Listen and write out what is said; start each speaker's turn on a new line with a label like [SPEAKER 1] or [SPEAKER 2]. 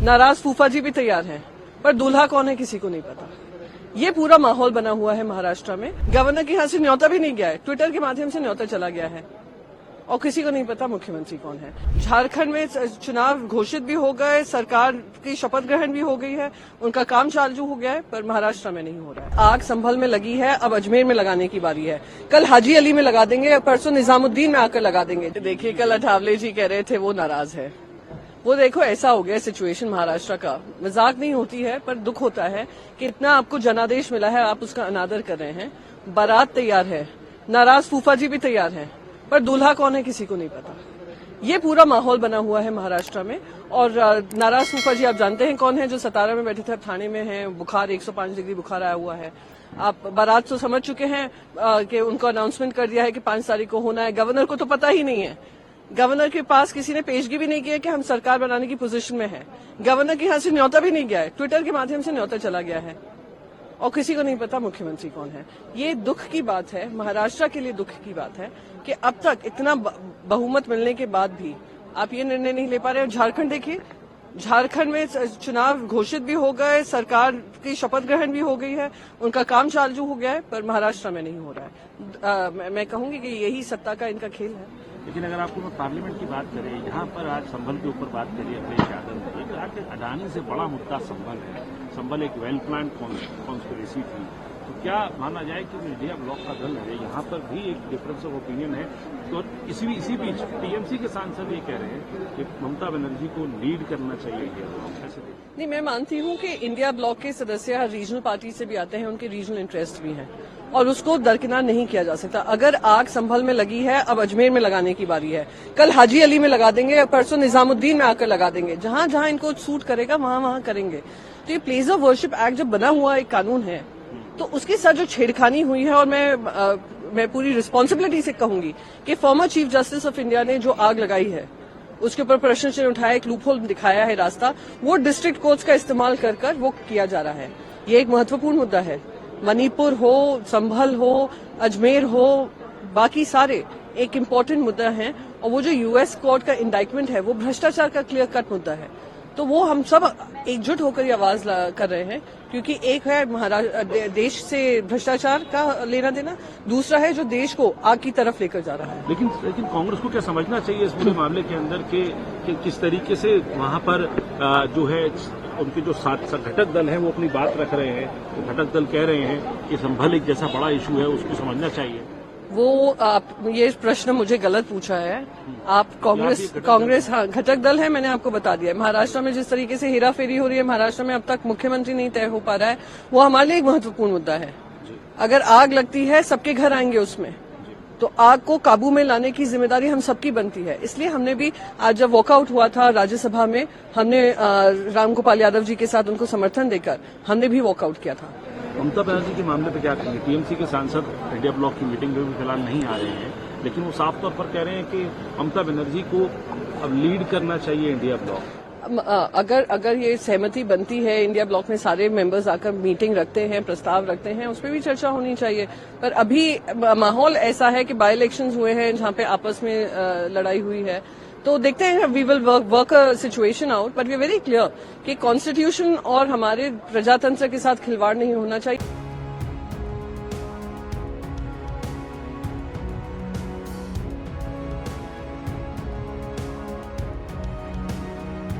[SPEAKER 1] नाराज फूफा जी भी तैयार हैं, पर दूल्हा कौन है किसी को नहीं पता। ये पूरा माहौल बना हुआ है महाराष्ट्र में। गवर्नर के यहाँ से न्योता भी नहीं गया है, ट्विटर के माध्यम से न्योता चला गया है और किसी को नहीं पता मुख्यमंत्री कौन है। झारखंड में चुनाव घोषित भी हो गए, सरकार की शपथ ग्रहण भी हो गई है, उनका काम चालू हो गया है, पर महाराष्ट्र में नहीं हो रहा है। आग संभल में लगी है, अब अजमेर में लगाने की बारी है। कल हाजी अली में लगा देंगे, परसों निजामुद्दीन में आकर लगा देंगे। देखिए, कल अठावले जी कह रहे थे वो नाराज है। वो देखो, ऐसा हो गया सिचुएशन महाराष्ट्र का। मजाक नहीं होती है, पर दुख होता है कि इतना आपको जनादेश मिला है, आप उसका अनादर कर रहे हैं। बारात तैयार है, नाराज फूफा जी भी तैयार हैं, पर दूल्हा कौन है किसी को नहीं पता। ये पूरा माहौल बना हुआ है महाराष्ट्र में। और नाराज फूफा जी आप जानते हैं कौन है, जो सतारा में बैठे थे, अब थाने में हैं, बुखार 105 डिग्री बुखार आया हुआ है। आप बारात तो समझ चुके हैं कि उनको अनाउंसमेंट कर दिया है कि 5 तारीख को होना है। गवर्नर को तो पता ही नहीं है, गवर्नर के पास किसी ने पेशगी भी नहीं किया कि हम सरकार बनाने की पोजीशन में हैं। गवर्नर के यहाँ से न्योता भी नहीं गया है, ट्विटर के माध्यम से न्योता चला गया है और किसी को नहीं पता मुख्यमंत्री कौन है। ये दुख की बात है, महाराष्ट्र के लिए दुख की बात है कि अब तक इतना बहुमत मिलने के बाद भी आप ये निर्णय नहीं ले पा रहे। और झारखंड देखिए, झारखंड में चुनाव घोषित भी हो गए, सरकार की शपथ ग्रहण भी हो गई है, उनका काम चालू हो गया है, पर महाराष्ट्र में नहीं हो रहा है। मैं कहूंगी कि यही सत्ता का इनका खेल है।
[SPEAKER 2] लेकिन अगर आपको मैं पार्लियामेंट की बात करें, यहाँ पर आज संभल के ऊपर बात करिए अखिलेश यादव की, आज अडानी से बड़ा मुद्दा संभल है। संभल एक वेल प्लान कॉन्स्पिरेसी थी, तो क्या माना जाए कि इंडिया ब्लॉक का दल है, यहाँ पर भी एक डिफरेंस ऑफ ओपिनियन है। तो इसी बीच टीएमसी के सांसद ये कह रहे हैं कि ममता बनर्जी को लीड करना चाहिए इंडिया ब्लॉक। कैसे
[SPEAKER 1] नहीं, मैं मानती हूँ कि इंडिया ब्लॉक के सदस्य हर रीजनल पार्टी से भी आते हैं, उनके रीजनल इंटरेस्ट भी हैं और उसको दरकिनार नहीं किया जा सकता। अगर आग संभल में लगी है, अब अजमेर में लगाने की बारी है। कल हाजी अली में लगा देंगे, परसों निजामुद्दीन में आकर लगा देंगे। जहां जहां इनको सूट करेगा वहां वहां करेंगे। तो ये प्लेस ऑफ वर्शिप एक्ट जब बना हुआ एक कानून है, तो उसके साथ जो छेड़खानी हुई है, और मैं पूरी रिस्पॉन्सिबिलिटी से कहूंगी कि former chief justice of India ने जो आग लगाई है, उसके ऊपर प्रश्न चिन्ह उठाया, एक लूपहोल दिखाया है रास्ता, वो डिस्ट्रिक्ट कोर्ट्स का इस्तेमाल कर वो किया जा रहा है। ये एक महत्वपूर्ण मुद्दा है। मणिपुर हो, संभल हो, अजमेर हो, बाकी सारे एक इम्पोर्टेंट मुद्दा है। और वो जो यूएस कोर्ट का इंडाइटमेंट है, वो भ्रष्टाचार का क्लियर कट मुद्दा है। तो वो हम सब एकजुट होकर ये आवाज कर रहे हैं, क्योंकि एक है देश से भ्रष्टाचार का लेना देना, दूसरा है जो देश को आग की तरफ लेकर जा रहा है।
[SPEAKER 2] लेकिन कांग्रेस को क्या समझना चाहिए इस पूरे मामले के अंदर कि किस तरीके से वहां पर जो है उनके जो घटक दल हैं वो अपनी बात रख रहे हैं। तो घटक दल कह रहे हैं कि संभल एक जैसा बड़ा इशू है, उसको समझना चाहिए।
[SPEAKER 1] वो ये प्रश्न मुझे गलत पूछा है। आप कांग्रेस हाँ, घटक दल है, मैंने आपको बता दिया। महाराष्ट्र में जिस तरीके से हेराफेरी हो रही है, महाराष्ट्र में अब तक मुख्यमंत्री नहीं तय हो पा रहा है, वो हमारे लिए एक महत्वपूर्ण मुद्दा है। अगर आग लगती है, सबके घर आएंगे उसमें, तो आग को काबू में लाने की जिम्मेदारी हम सबकी बनती है। इसलिए हमने भी आज जब वॉकआउट हुआ था राज्यसभा में, हमने रामगोपाल यादव जी के साथ उनको समर्थन देकर हमने भी वॉकआउट किया था।
[SPEAKER 2] ममता बनर्जी के मामले पर क्या कहेंगे? टीएमसी के सांसद इंडिया ब्लॉक की मीटिंग में भी फिलहाल नहीं आ रहे हैं, लेकिन वो साफ तौर पर कह रहे हैं कि ममता बनर्जी को अब लीड करना चाहिए इंडिया ब्लॉक।
[SPEAKER 1] अगर ये सहमति बनती है, इंडिया ब्लॉक में सारे मेंबर्स आकर मीटिंग रखते हैं, प्रस्ताव रखते हैं, उस पर भी चर्चा होनी चाहिए। पर अभी माहौल ऐसा है कि बाई इलेक्शंस हुए हैं जहां पे आपस में लड़ाई हुई है, तो देखते हैं। We will work a situation out, but we are very clear कि कॉन्स्टिट्यूशन और हमारे प्रजातंत्र के साथ खिलवाड़ नहीं होना चाहिए।